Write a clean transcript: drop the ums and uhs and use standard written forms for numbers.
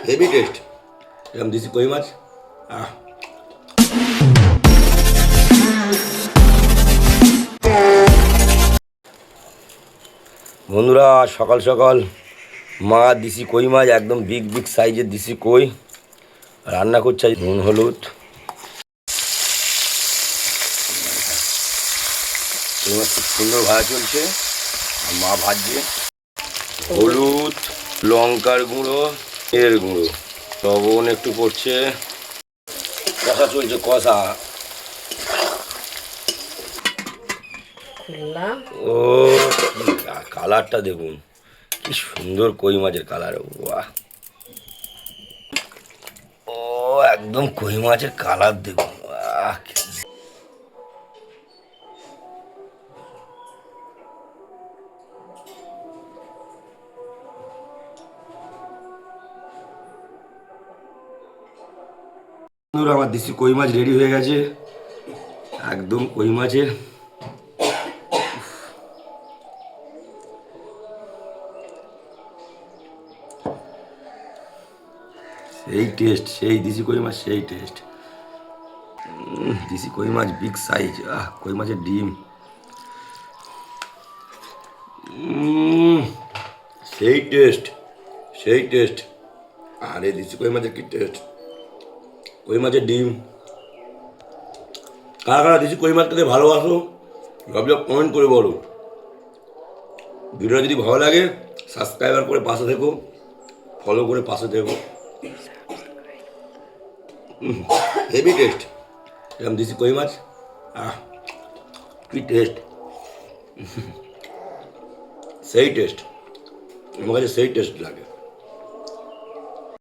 Heavy taste. এরকম দেশি কই মাছ। বন্ধুরা, সকাল সকাল মা দেশি কই মাছ, একদম বিগ বিগ সাইজের দেশি কই রান্না করছে। নুন হলুদ, কই মাছ খুব সুন্দর ভাজা চলছে, আর মা ভাজছে। হলুদ, লঙ্কার গুঁড়ো, এর গুঁড়ো, লবণ একটু পড়ছে। কষা চলছে, কষা। ও কালারটা দেখুন, কি সুন্দর কই মাছের কালার। বাহ, ও একদম কই মাছের কালার দেখুন। আমার দেশি কই মাছ রেডি হয়ে গেছে, একদম কই মাছের। সেই টেস্ট, সেই দেশি কই মাছ, সেই টেস্ট। দেশি কই মাছ বিগ সাইজ। কই মাছের ডিম, সেই টেস্ট, সেই টেস্ট। আরে দেশি কই মাছের কি টেস্ট! কই মাছের ডিম। কারা কারা দেশি কই মাছ খেতে ভালোবাসো, সব কমেন্ট করে বলো। ভিডিওটা যদি ভালো লাগে সাবস্ক্রাইবার করে পাশে থেকো, ফলো করে পাশে থেকো। Heavy taste. এরকম দেশি কই মাছ, কি টেস্ট! সেই টেস্ট, আমার কাছে সেই টেস্ট লাগে।